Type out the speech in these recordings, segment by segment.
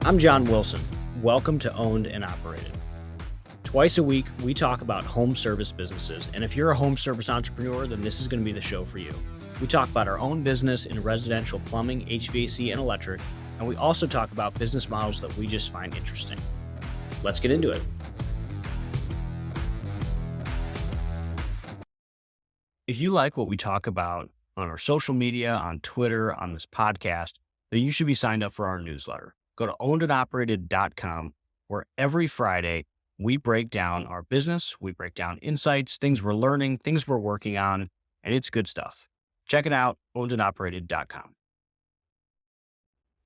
I'm John Wilson. Welcome to Owned and Operated. Twice a week, we talk about home service businesses, and if you're a home service entrepreneur, then this is going to be the show for you. We talk about our own business in residential plumbing, HVAC, and electric, and we also talk about business models that we just find interesting. Let's get into it. If you like what we talk about on our social media, on Twitter, on this podcast, then you should be signed up for our newsletter. Go to ownedandoperated.com, where every Friday we break down our business, we break down insights, things we're learning, things we're working on, and it's good stuff. Check it out, ownedandoperated.com.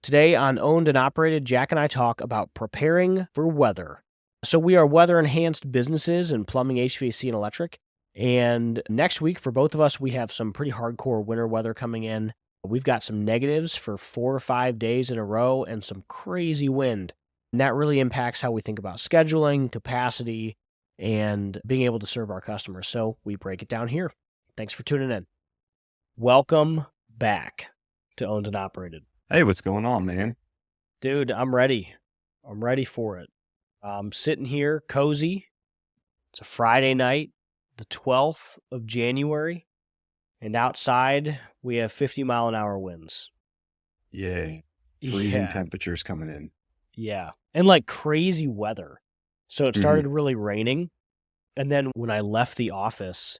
Today on Owned and Operated, Jack and I talk about preparing for weather. So we are weather-enhanced businesses in plumbing, HVAC, and electric. And next week, for both of us, we have some pretty hardcore winter weather coming in. We've got some negatives for 4 or 5 days in a row and some crazy wind. And that really impacts how we think about scheduling, capacity, and being able to serve our customers. So we break it down here. Thanks for tuning in. Welcome back to Owned and Operated. Hey, what's going on, man? Dude, I'm ready. I'm ready for it. I'm sitting here cozy. It's a Friday night, the 12th of January. And outside, we have 50-mile-an-hour winds. Yay. Freezing temperatures coming in. Yeah. And like crazy weather. So it started really raining. And then when I left the office,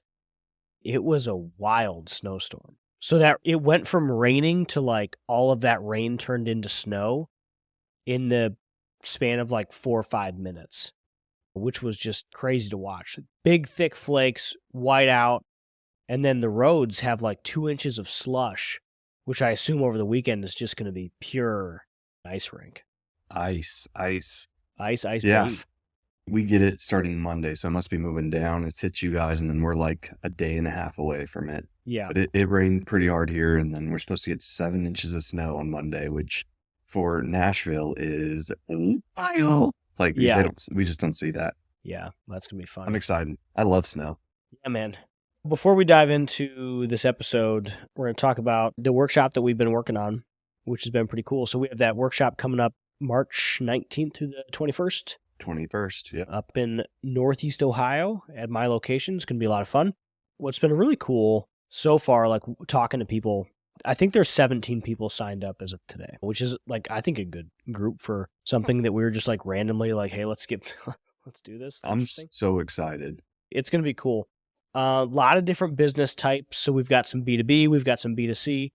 it was a wild snowstorm. So that it went from raining to like all of that rain turned into snow in the span of like 4 or 5 minutes, which was just crazy to watch. Big, thick flakes, white out. And then the roads have like 2 inches of slush, which I assume over the weekend is just going to be pure ice rink. Ice. Yeah. Beef. We get it starting Monday, so it must be moving down. It's hit you guys, and then we're like a day and a half away from it. Yeah. But it rained pretty hard here, and then we're supposed to get 7 inches of snow on Monday, which for Nashville is wild. Like, we just don't see that. Yeah, that's going to be fun. I'm excited. I love snow. Yeah, man. Before we dive into this episode, we're going to talk about the workshop that we've been working on, which has been pretty cool. So we have that workshop coming up March 19th through the 21st. 21st, yeah. Up in Northeast Ohio at my location. It's going to be a lot of fun. What's been really cool so far, like talking to people, I think there's 17 people signed up as of today, which is like, I think a good group for something that we were just like randomly like, hey, let's do this. I'm so excited. It's going to be cool. A lot of different business types. So we've got some B2B, we've got some B2C,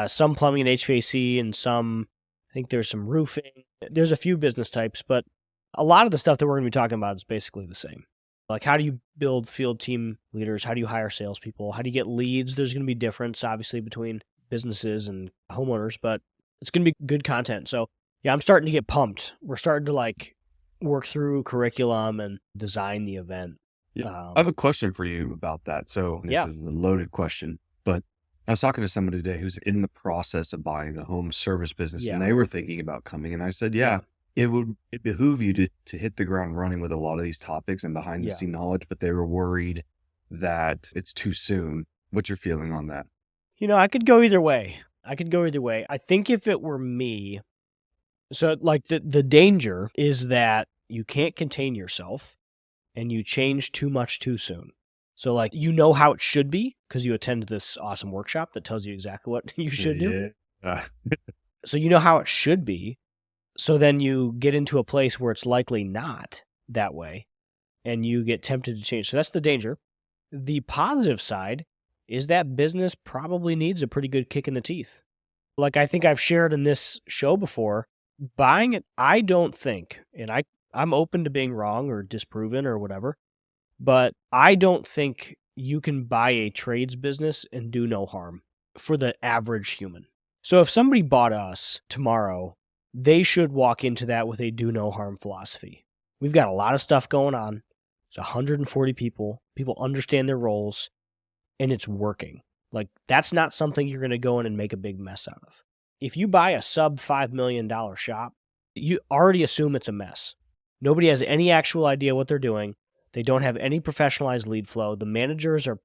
some plumbing and HVAC, and some, I think there's some roofing. There's a few business types, but a lot of the stuff that we're going to be talking about is basically the same. Like, how do you build field team leaders? How do you hire salespeople? How do you get leads? There's going to be difference, obviously, between businesses and homeowners, but it's going to be good content. So, yeah, I'm starting to get pumped. We're starting to, like, work through curriculum and design the event. Yeah. I have a question for you about that. So this is a loaded question, but I was talking to somebody today who's in the process of buying a home service business, and they were thinking about coming. And I said, it behoove you to hit the ground running with a lot of these topics and behind the scene knowledge, but they were worried that it's too soon. What's your feeling on that? I could go either way. I think if it were me, so like the danger is that you can't contain yourself and you change too much too soon. So like, how it should be because you attend this awesome workshop that tells you exactly what you should do. So you know how it should be. So then you get into a place where it's likely not that way and you get tempted to change. So that's the danger. The positive side is that business probably needs a pretty good kick in the teeth. Like I think I've shared in this show before, buying it, I don't think, and I'm open to being wrong or disproven or whatever, but I don't think you can buy a trades business and do no harm for the average human. So if somebody bought us tomorrow, they should walk into that with a do no harm philosophy. We've got a lot of stuff going on. It's 140 people. People understand their roles, and it's working. Like, that's not something you're going to go in and make a big mess out of. If you buy a sub $5 million shop, you already assume it's a mess. Nobody has any actual idea what they're doing. They don't have any professionalized lead flow. The managers are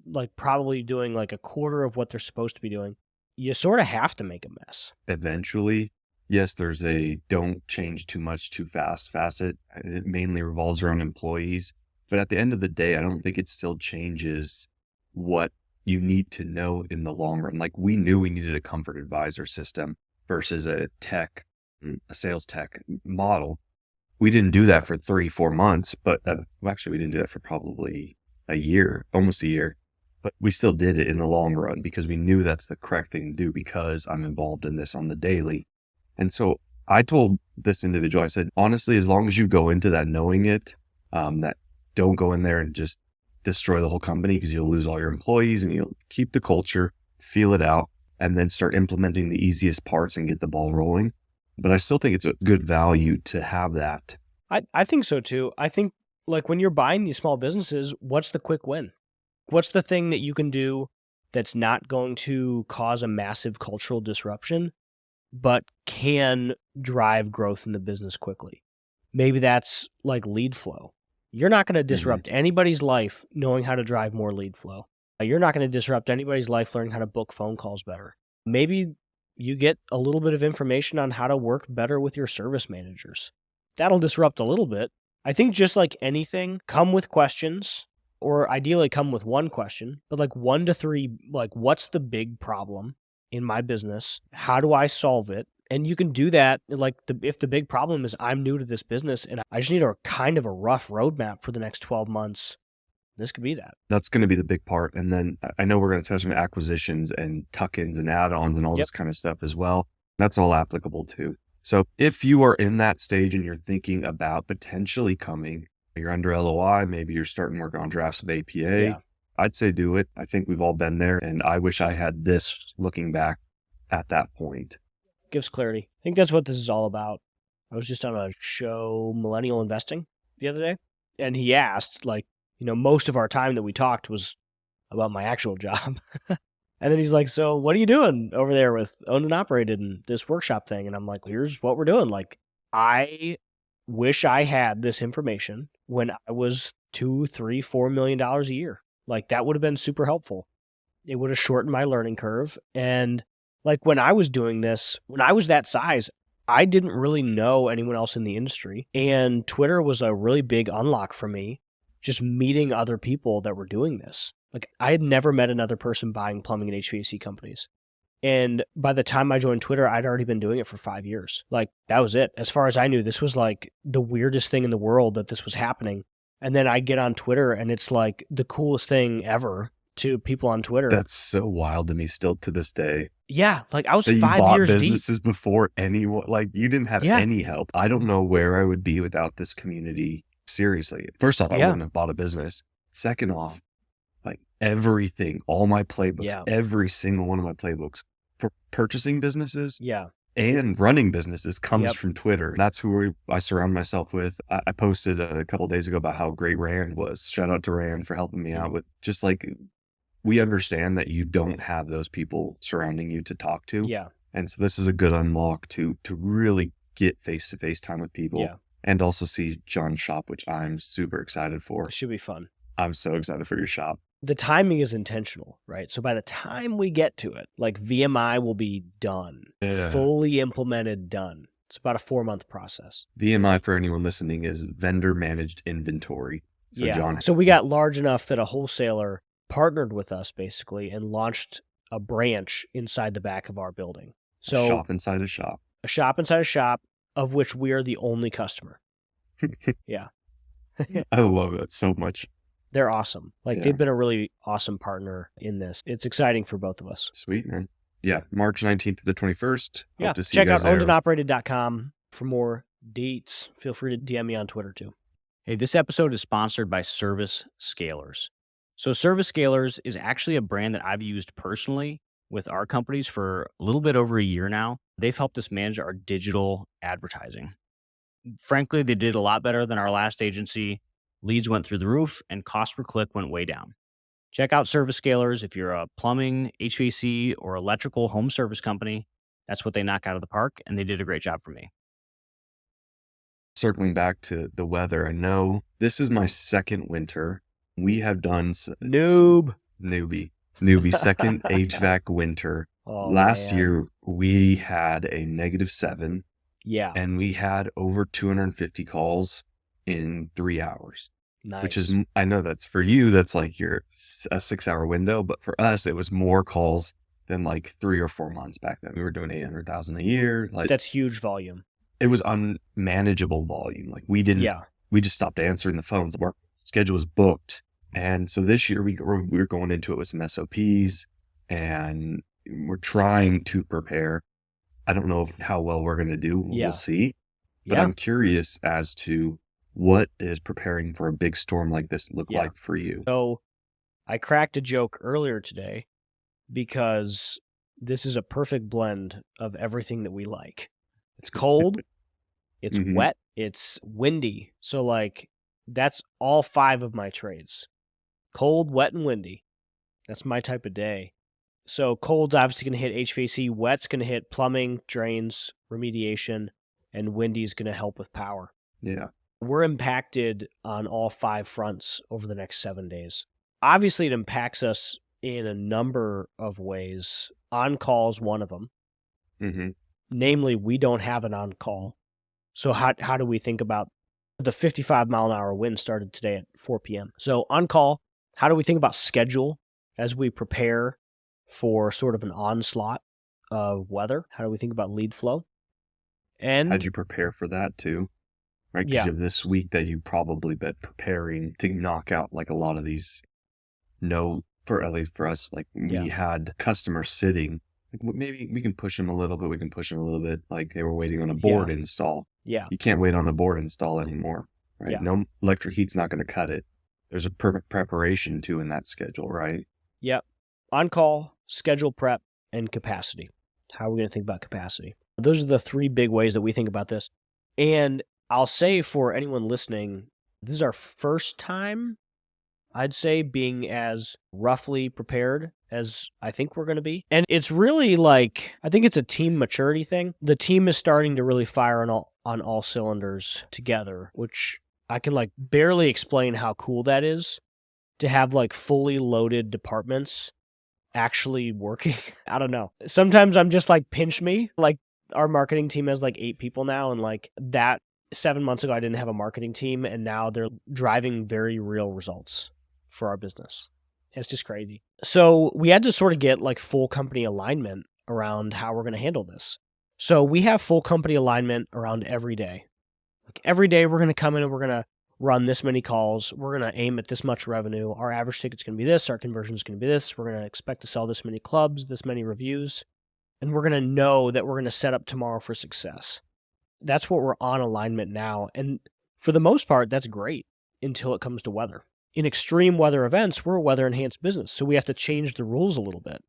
like probably doing like a quarter of what they're supposed to be doing. You sort of have to make a mess. Eventually, Yes, there's a don't change too much too fast facet. It mainly revolves around employees. But at the end of the day, I don't think it still changes what you need to know in the long run. Like we knew we needed a comfort advisor system versus a sales tech model. We didn't do that for 3-4 months, but well, actually we didn't do that for probably a year, almost a year. But we still did it in the long run because we knew that's the correct thing to do because I'm involved in this on the daily. And so I told this individual, I said, honestly, as long as you go into that knowing it, that don't go in there and just destroy the whole company because you'll lose all your employees, and you'll keep the culture, feel it out, and then start implementing the easiest parts and get the ball rolling. But I still think it's a good value to have that. I think so too. I think like when you're buying these small businesses, what's the quick win? What's the thing that you can do that's not going to cause a massive cultural disruption, but can drive growth in the business quickly? Maybe that's like lead flow. You're not going to disrupt anybody's life knowing how to drive more lead flow. You're not going to disrupt anybody's life learning how to book phone calls better. Maybe you get a little bit of information on how to work better with your service managers. That'll disrupt a little bit. I think just like anything, come with questions, or ideally come with one question, but like 1 to 3, like what's the big problem in my business? How do I solve it? And you can do that. Like if the big problem is I'm new to this business and I just need a kind of a rough roadmap for the next 12 months, this could be that. That's going to be the big part. And then I know we're going to touch on acquisitions and tuck-ins and add-ons and all this kind of stuff as well. That's all applicable too. So if you are in that stage and you're thinking about potentially coming, you're under LOI, maybe you're starting work on drafts of APA, I'd say do it. I think we've all been there. And I wish I had this looking back at that point. Gives clarity. I think that's what this is all about. I was just on a show, Millennial Investing, the other day, and he asked, like, most of our time that we talked was about my actual job. And then he's like, so what are you doing over there with owned and operated and this workshop thing? And I'm like, here's what we're doing. Like, I wish I had this information when I was $2, $3, $4 million a year. Like, that would have been super helpful. It would have shortened my learning curve. And like when I was doing this, when I was that size, I didn't really know anyone else in the industry. And Twitter was a really big unlock for me, just meeting other people that were doing this. Like I had never met another person buying plumbing and HVAC companies. And by the time I joined Twitter, I'd already been doing it for 5 years. Like that was it. As far as I knew, this was like the weirdest thing in the world that this was happening. And then I get on Twitter and it's like the coolest thing ever to people on Twitter. That's so wild to me still to this day. Yeah, like I was 5 years deep. Businesses before anyone, like you didn't have any help. I don't know where I would be without this community. Seriously. First off, I wouldn't have bought a business. Second off, like everything, all my playbooks, every single one of my playbooks for purchasing businesses and running businesses comes from Twitter. That's who I surround myself with. I posted a couple of days ago about how great Rand was. Shout out to Rand for helping me out with just like, we understand that you don't have those people surrounding you to talk to. Yeah. And so this is a good unlock to really get face-to-face time with people. Yeah. And also see John's shop, which I'm super excited for. It should be fun. I'm so excited for your shop. The timing is intentional, right? So by the time we get to it, like VMI will be done, fully implemented, done. It's about a 4-month process. VMI, for anyone listening, is vendor managed inventory. So So we got large enough that a wholesaler partnered with us basically and launched a branch inside the back of our building. So a shop inside a shop. A shop inside a shop, of which we are the only customer. Yeah. I love that so much. They're awesome. Like they've been a really awesome partner in this. It's exciting for both of us. Sweet, man. Yeah. March 19th to the 21st. Yeah. Hope to see Check you guys out there. ownedandoperated.com for more dates. Feel free to DM me on Twitter too. Hey, this episode is sponsored by Service Scalers. So Service Scalers is actually a brand that I've used personally with our companies for a little bit over a year now. They've helped us manage our digital advertising. Frankly, they did a lot better than our last agency. Leads went through the roof and cost per click went way down. Check out Service Scalers if you're a plumbing, HVAC, or electrical home service company. That's what they knock out of the park, and they did a great job for me. Circling back to the weather, I know this is my second winter. We have done newbie second HVAC winter. Last year we had a -7 Yeah. and we had over 250 calls in 3 hours, which is, Nice. I know that's for you, that's like a 6-hour window, but for us, it was more calls than like 3 or 4 months back then. We were doing 800,000 a year. Like, That's huge volume. it was unmanageable volume. Like, we just stopped answering the phones. Our schedule was booked. And so this year we were going into it with some SOPs, and we're trying to prepare. I don't know how well we're going to do. Yeah. We'll see. But Yeah. I'm curious as to what is preparing for a big storm like this look Yeah. like for you. So I cracked a joke earlier today because this is a perfect blend of everything that we like. It's cold, it's Mhm. wet, it's windy. So like that's all 5 of my trades. Cold, wet, and windy. That's my type of day. So cold's obviously going to hit HVAC, wet's going to hit plumbing, drains, remediation, and windy's going to help with power. Yeah. We're impacted on all 5 fronts over the next 7 days. Obviously, it impacts us in a number of ways. On-call is one of them. hmm Namely, we don't have an on-call. So how do we think about the 55-mile-an-hour wind started today at 4 p.m. So on-call, how do we think about schedule as we prepare for sort of an onslaught of weather? How do we think about lead flow? And How'd you prepare for that too? Right? Because Yeah. you have this week that you probably been preparing to knock out like a lot of these. For at least for us, like we Yeah. had customers sitting. Like, maybe we can push them a little bit. We can push them a little bit. Like they were waiting on a board install. Yeah. You can't wait on a board install anymore, right? Yeah. No electric heat's not going to cut it. There's a perfect preparation too in that schedule, right? Yep. On-call, schedule prep, and capacity. How are we going to think about capacity? Those are the 3 big ways that we think about this. And I'll say for anyone listening, this is our first time, I'd say, being as roughly prepared as I think we're going to be. And it's really like, I think it's a team maturity thing. The team is starting to really fire on all cylinders together, which I can like barely explain how cool that is to have like fully loaded departments actually working. I don't know. Sometimes I'm just like, pinch me. Like our marketing team has like 8 people now, and like that 7 months ago I didn't have a marketing team, and now they're driving very real results for our business. It's just crazy. So we had to sort of get like full company alignment around how we're going to handle this. So we have full company alignment around every day. Like every day we're going to come in and we're going to run this many calls. We're going to aim at this much revenue. Our average ticket's going to be this. Our conversion is going to be this. We're going to expect to sell this many clubs, this many reviews. And we're going to know that we're going to set up tomorrow for success. That's what we're on alignment now. And for the most part, that's great until it comes to weather. In extreme weather events, we're a weather-enhanced business, so we have to change the rules a little bit.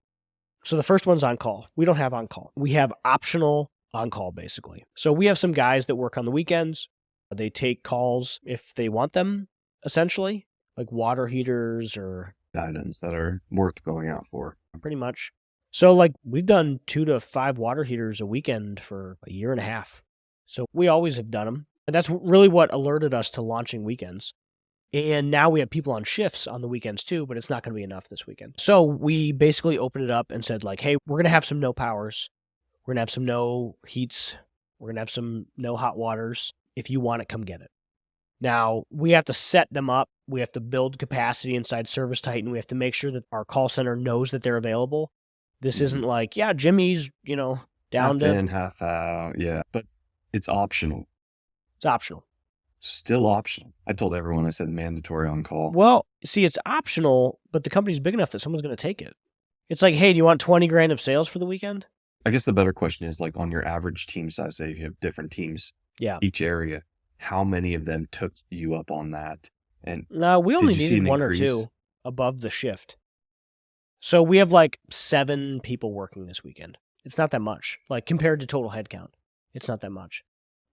So the first one's on-call. We don't have on-call. We have optional on-call, basically. So we have some guys that work on the weekends. They take calls if they want them, essentially, like water heaters or Items that are worth going out for. pretty much. So like we've done 2 to 5 water heaters a weekend for a year and a half. So we always have done them. And that's really what alerted us to launching weekends. And now we have people on shifts on the weekends too, but it's not going to be enough this weekend. So we basically opened it up and said like, hey, we're going to have some no powers. We're going to have some no heats. We're going to have some no hot waters. If you want it, come get it. Now, we have to set them up. We have to build capacity inside Service Titan. We have to make sure that our call center knows that they're available. This isn't like, yeah, Jimmy's, down half to... in, half out. Yeah, but it's optional. It's optional. Still optional. I told everyone, I said mandatory on call. Well, see, it's optional, but the company's big enough that someone's going to take it. It's like, hey, do you want 20 grand of sales for the weekend? I guess the better question is like on your average team size, say if you have different teams, Yeah. each area, how many of them took you up on that? And No, we only you see needed an 1 or increase? 2 above the shift. So we have like 7 people working this weekend. It's not that much. Like compared to total headcount, it's not that much.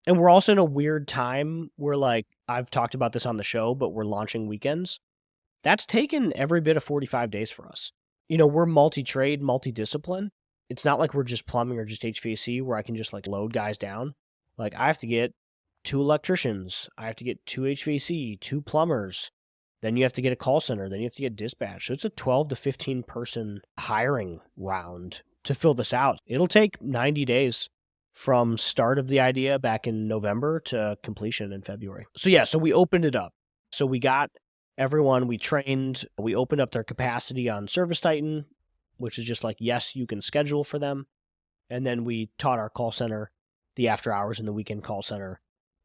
And we're also in a weird time where like, I've talked about this on the show, but we're launching weekends. That's taken every bit of 45 days for us. We're multi-trade, multi-discipline. It's not like we're just plumbing or just HVAC where I can just like load guys down. Like I have to get 2 electricians. I have to get 2 HVAC, 2 plumbers. Then you have to get a call center. Then you have to get dispatch. So it's a 12 to 15 person hiring round to fill this out. It'll take 90 days from start of the idea back in November to completion in February. So we opened it up. So we got everyone, we trained, we opened up their capacity on Service Titan, which is just like, yes, you can schedule for them. And then we taught our call center, the after hours and the weekend call center,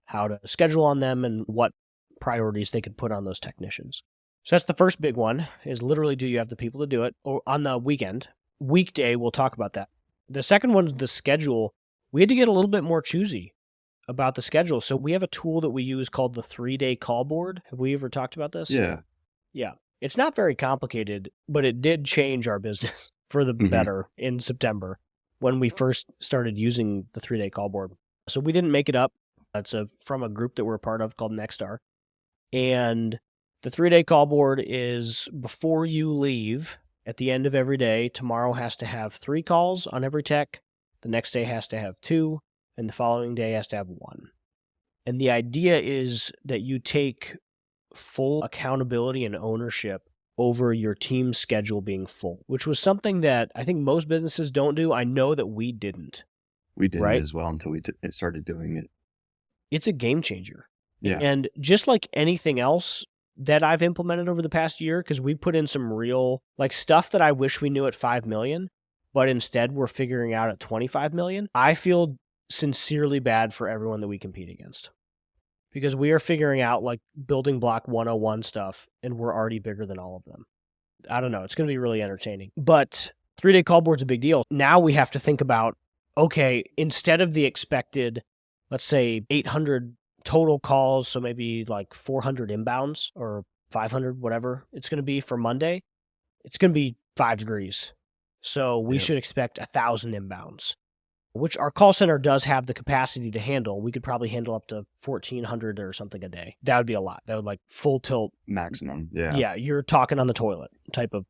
how to schedule on them and what priorities they could put on those technicians. So that's the first big one, is literally, do you have the people to do it? Or on the weekend. Weekday, we'll talk about that. The second one is the schedule. We had to get a little bit more choosy about the schedule. So we have a tool that we use called the 3-day call board. Have we ever talked about this? Yeah. Yeah. It's not very complicated, but it did change our business for the better in September when we first started using the 3-day call board. So we didn't make it up. It's from a group that we're a part of called Nexstar. And the 3-day call board is, before you leave, at the end of every day, tomorrow has to have 3 calls on every tech. The next day has to have 2, and the following day has to have 1. And the idea is that you take full accountability and ownership over your team's schedule being full, which was something that I think most businesses don't do. I know that we didn't. We didn't right? as well until we started doing it. It's a game changer. Yeah. And just like anything else that I've implemented over the past year, because we put in some real, like, stuff that I wish we knew at 5 million, but instead we're figuring out at 25 million. I feel sincerely bad for everyone that we compete against, because we are figuring out like building block 101 stuff, and we're already bigger than all of them. I don't know. It's going to be really entertaining. But 3-day call board's a big deal. Now we have to think about, okay, instead of the expected, let's say 800 total calls, so maybe like 400 inbounds or 500, whatever it's going to be for Monday, it's going to be 5 degrees. So we should expect 1,000 inbounds, which our call center does have the capacity to handle. We could probably handle up to 1,400 or something a day. That would be a lot. That would, like, full tilt. Maximum, yeah. Yeah, you're talking on the toilet type of,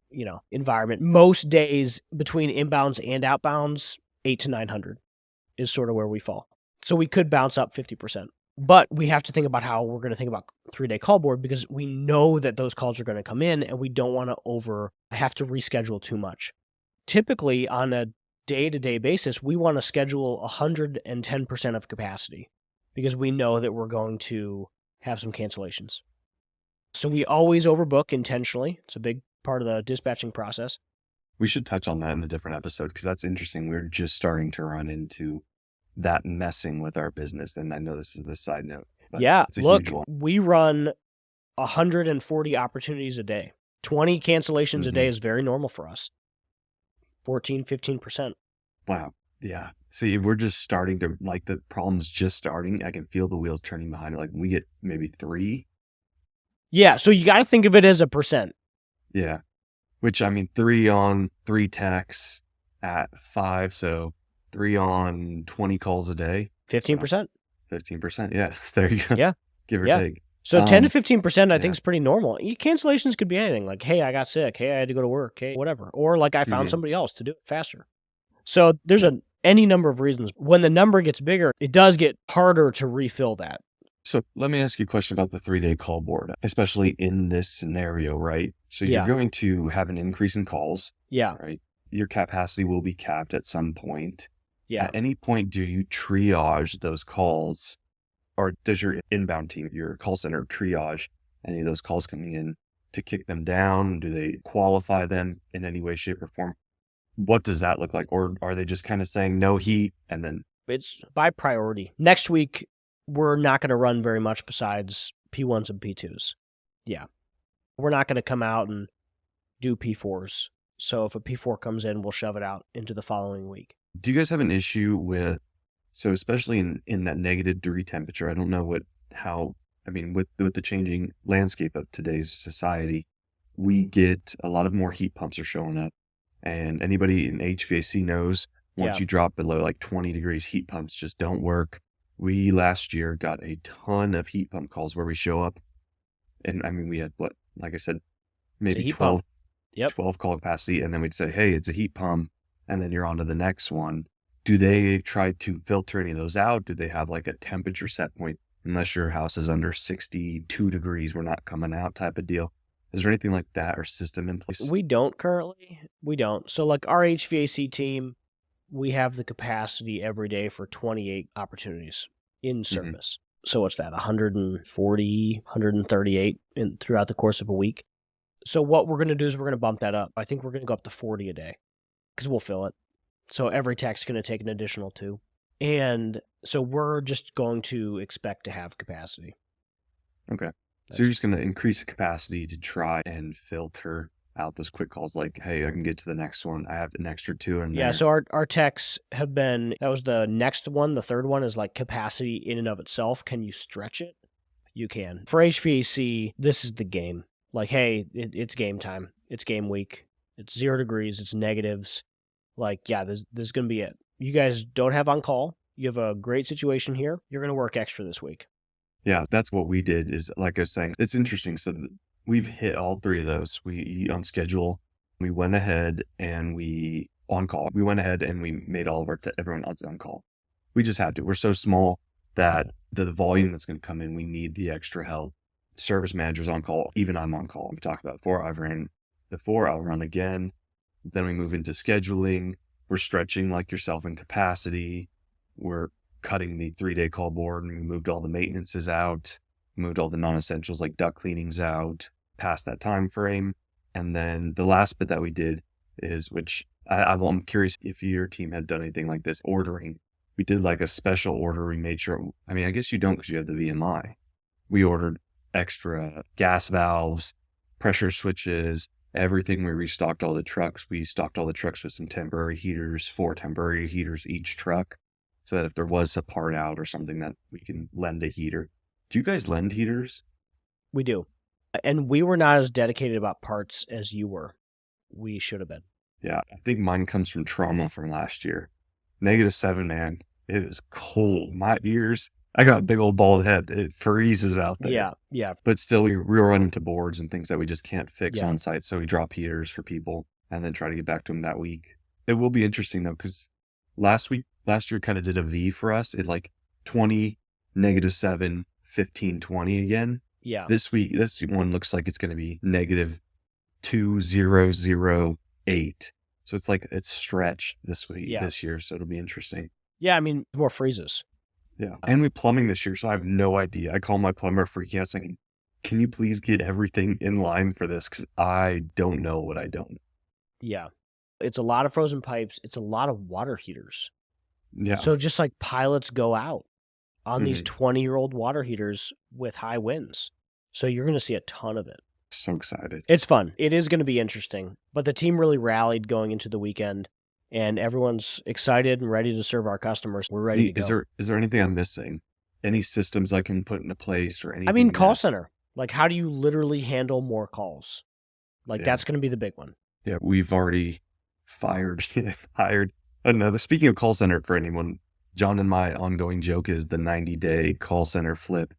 environment. Most days between inbounds and outbounds, 800 to 900 is sort of where we fall. So we could bounce up 50%. But we have to think about how we're going to think about 3-day call board, because we know that those calls are going to come in, and we don't want to have to reschedule too much. Typically, on a day-to-day basis, we want to schedule 110% of capacity, because we know that we're going to have some cancellations. So we always overbook intentionally. It's a big part of the dispatching process. We should touch on that in a different episode, because that's interesting. We're just starting to run into that messing with our business. And I know this is the side note. Yeah, it's a look, huge one. We run 140 opportunities a day. 20 cancellations a day is very normal for us. 14, 15%. Wow. Yeah. See, we're just starting to, like, the problem's just starting. I can feel the wheels turning behind it. Like, we get maybe 3. Yeah. So you got to think of it as a percent. Yeah. Which, I mean, 3 on 3 techs at 5. So 3 on 20 calls a day. 15%. 15%. Yeah. There you go. Yeah. Give or take. So 10 to 15%, I think, is pretty normal. Cancellations could be anything. Like, hey, I got sick. Hey, I had to go to work. Hey, whatever. Or like, I found somebody else to do it faster. So there's any number of reasons. When the number gets bigger, it does get harder to refill that. So let me ask you a question about the 3-day call board, especially in this scenario, right? So you're going to have an increase in calls. Yeah. Right. Your capacity will be capped at some point. Yeah. At any point, do you triage those calls, or does your inbound team, your call center, triage any of those calls coming in to kick them down? Do they qualify them in any way, shape, or form? What does that look like? Or are they just kind of saying no heat and then? It's by priority. Next week, we're not going to run very much besides P1s and P2s. Yeah. We're not going to come out and do P4s. So if a P4 comes in, we'll shove it out into the following week. Do you guys have an issue with, so especially in that -degree temperature, I don't know with the changing landscape of today's society, we get a lot of more heat pumps are showing up. And anybody in HVAC knows once you drop below like 20 degrees, heat pumps just don't work. We last year got a ton of heat pump calls where we show up. And I mean, we had like I said, maybe 12 call capacity. And then we'd say, hey, it's a heat pump. And then you're on to the next one. Do they try to filter any of those out? Do they have like a temperature set point? Unless your house is under 62 degrees, we're not coming out type of deal. Is there anything like that or system in place? We don't currently. We don't. So like our HVAC team, we have the capacity every day for 28 opportunities in service. So what's that? 140, 138 throughout the course of a week. So what we're going to do is we're going to bump that up. I think we're going to go up to 40 a day because we'll fill it. So every tech's going to take an additional 2. And so we're just going to expect to have capacity. Okay. So you're just going to increase the capacity to try and filter out those quick calls like, hey, I can get to the next one. I have an extra 2 in there. Yeah, so our techs have been, that was the next one. The third one is like capacity in and of itself. Can you stretch it? You can. For HVAC, this is the game. Like, hey, it's game time. It's game week. It's 0 degrees. It's negatives. Like, yeah, this is going to be it. You guys don't have on call. You have a great situation here. You're going to work extra this week. Yeah, that's what we did is, like I was saying, it's interesting. So we've hit all 3 of those. We on schedule, we went ahead and we on call. We went ahead and we made all of everyone else on call. We just had to. We're so small that the volume that's going to come in, we need the extra help. Service managers on call, even I'm on call. We've talked about before. I've ran before, I'll run again. Then we move into scheduling. We're stretching like yourself in capacity. We're cutting the 3-day call board, and we moved all the maintenances out, moved all the non-essentials like duct cleanings out past that time frame. And then the last bit that we did is, which I'm curious if your team had done anything like this, ordering. We did like a special order. We made sure, I mean, I guess you don't because you have the VMI. We ordered extra gas valves, pressure switches, everything. We restocked all the trucks. We stocked all the trucks with some temporary heaters, 4 temporary heaters each truck, so that if there was a part out or something that we can lend a heater. Do you guys lend heaters? We do. And we were not as dedicated about parts as you were. We should have been. Yeah, I think mine comes from trauma from last year. -7, man. It is cold. My ears, I got a big old bald head. It freezes out there. Yeah. But still, we run into boards and things that we just can't fix Yeah. on site. So we drop heaters for people and then try to get back to them that week. It will be interesting though, because last year kind of did a V for us. It like 20, -7, 15, 20 again. Yeah. This week, this one looks like it's going to be -2008. So it's like it's stretched this week, this year. So it'll be interesting. Yeah, I mean, more freezes. Yeah. And we plumbing this year, so I have no idea. I call my plumber freaking out saying, can you please get everything in line for this? Because I don't know what I don't. Yeah. It's a lot of frozen pipes. It's a lot of water heaters. Yeah. So just like pilots go out on these 20-year-old water heaters with high winds. So you're going to see a ton of it. So excited. It's fun. It is going to be interesting. But the team really rallied going into the weekend, and everyone's excited and ready to serve our customers. We're ready to go. Is there anything I'm missing? Any systems I can put into place or anything? I mean, call center. Like, how do you literally handle more calls? Like, that's going to be the big one. Yeah, we've already hired another. Speaking of call center, for anyone, John and my ongoing joke is the 90-day call center flip.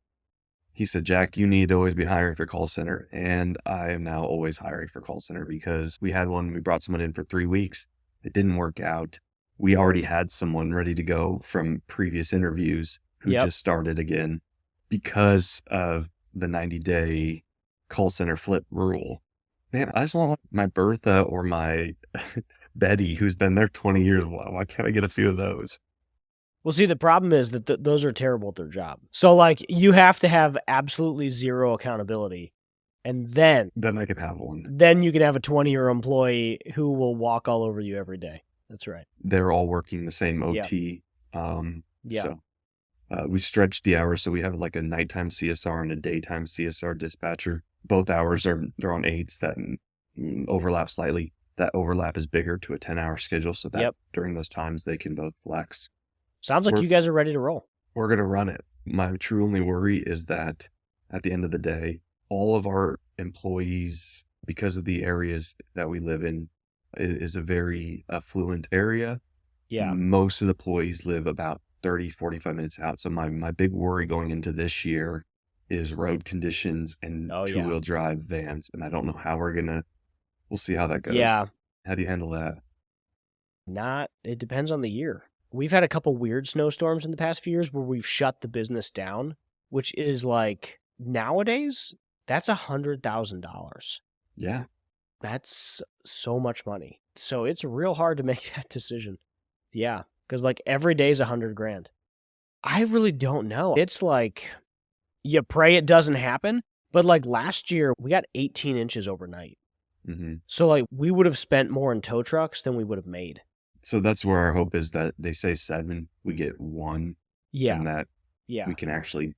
He said, Jack, you need to always be hiring for call center. And I am now always hiring for call center because we had one, we brought someone in for 3 weeks. It didn't work out. We already had someone ready to go from previous interviews who just started again because of the 90-day call center flip rule. Man, I just want my Bertha or my Betty, who's been there 20 years. Why can't I get a few of those? Well, see, the problem is that those are terrible at their job. So, like, you have to have absolutely zero accountability. And then I can have one. Then you can have a 20-year employee who will walk all over you every day. That's right. They're all working the same OT. So we stretched the hours. So we have like a nighttime CSR and a daytime CSR dispatcher. Both hours they're on 8s that overlap slightly. That overlap is bigger to a 10-hour schedule. So that during those times they can both flex. Sounds like you guys are ready to roll. We're going to run it. My true only worry is that at the end of the day, all of our employees, because of the areas that we live in, is a very affluent area. Yeah. Most of the employees live about 30, 45 minutes out. So my big worry going into this year is road conditions and two-wheel drive vans. And I don't know how we'll see how that goes. Yeah. How do you handle that? It depends on the year. We've had a couple weird snowstorms in the past few years where we've shut the business down, which is like, nowadays, That's $100,000. Yeah. That's so much money. So it's real hard to make that decision. Yeah, because like every day is $100,000. I really don't know. It's like you pray it doesn't happen, but like last year we got 18 inches overnight. Mm-hmm. So like we would have spent more in tow trucks than we would have made. So that's where our hope is that they say 7, we get 1, Yeah, and that yeah. we can actually,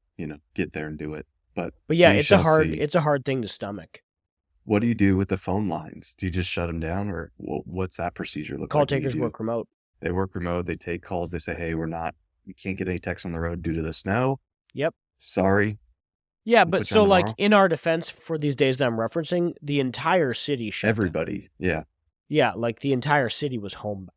get there and do it. But yeah, we it's shall see. it's a hard thing to stomach. What do you do with the phone lines? Do you just shut them down, or what's that procedure look Call like? takers work remote. They work remote. They take calls. They say, hey, we can't get any texts on the road due to the snow. Yep. Sorry. Yeah, We'll but put you so on like tomorrow. in our defense for these days that I'm referencing, the entire city shut down. Everybody. Yeah. Yeah, like the entire city was homebound.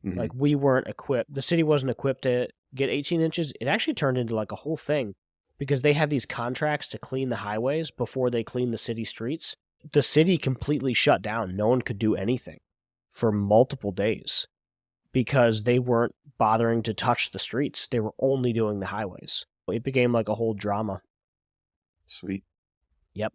Mhm. Like we weren't equipped. The city wasn't equipped to get 18 inches. It actually turned into like a whole thing because they had these contracts to clean the highways before they cleaned the city streets. The city completely shut down. No one could do anything for multiple days because they weren't bothering to touch the streets. They were only doing the highways. It became like a whole drama. Sweet. Yep.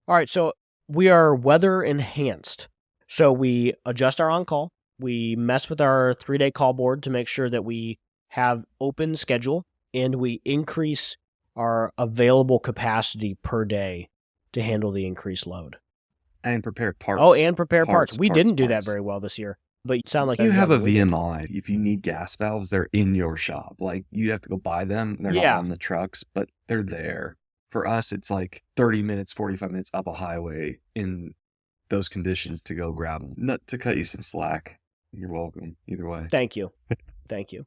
All right, so we are weather enhanced. So we adjust our on-call. We mess with our 3-day call board to make sure that we have open schedule, and we increase our available capacity per day to handle the increased load. And prepare parts. Oh, and prepare parts. We parts, didn't do that parts. very well this year, but you sound like You have a V. VMI. If you need gas valves, they're in your shop. Like, you have to go buy them. They're Yeah. not on the trucks, but they're there. For us, it's like 30 minutes, 45 minutes up a highway in those conditions to go grab them. Not to cut you some slack. You're welcome. Either way. Thank you. Thank you.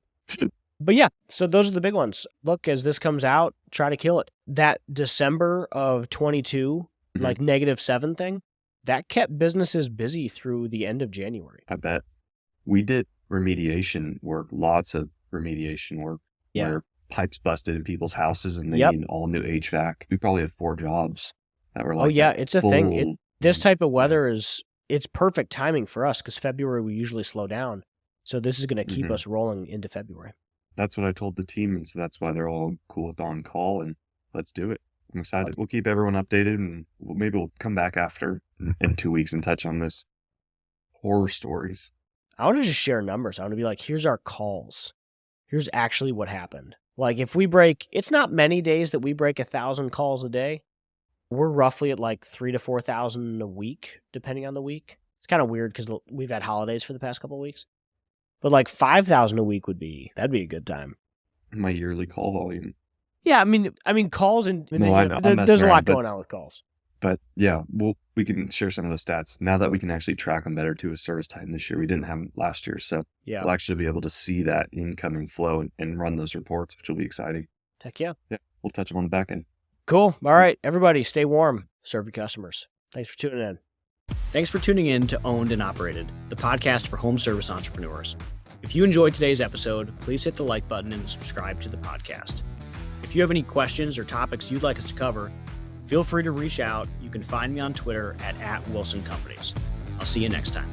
But yeah, so those are the big ones. Look, as this comes out, try to kill it. That December of 22, Mhm. like -7 thing, that kept businesses busy through the end of January. I bet. We did remediation work, lots of remediation work, Yeah. where pipes busted in people's houses and they Yep. need all new HVAC. We probably had 4 jobs that were like Oh yeah, that. it's a thing. Full- This type of weather it's perfect timing for us because February we usually slow down. So this is going to keep Mhm. us rolling into February. That's what I told the team, and so that's why they're all cool with on call, and let's do it. I'm excited. We'll keep everyone updated, and maybe we'll come back after in 2 weeks and touch on this horror stories. I want to just share numbers. I want to be like, here's our calls. Here's actually what happened. Like if we break, it's not many days that we break 1,000 calls a day. We're roughly at like 3,000 to 4,000 a week, depending on the week. It's kind of weird because we've had holidays for the past couple of weeks. But like 5,000 a week that'd be a good time. My yearly call volume. Yeah, I mean calls and No, I know. I'm there's messing a lot around, but- going on with calls. But yeah, we can share some of the stats now that we can actually track them better to a service time this year. We didn't have them last year, so Yeah, we'll actually be able to see that incoming flow and run those reports, which will be exciting. heck yeah. Yeah, we'll touch them on the back end. Cool. All right, everybody, stay warm. Serve your customers. Thanks for tuning in. Thanks for tuning in to Owned and Operated, the podcast for home service entrepreneurs. If you enjoyed today's episode, please hit the like button and subscribe to the podcast. If you have any questions or topics you'd like us to cover, feel free to reach out. You can find me on Twitter at @WilsonCompanies. I'll see you next time.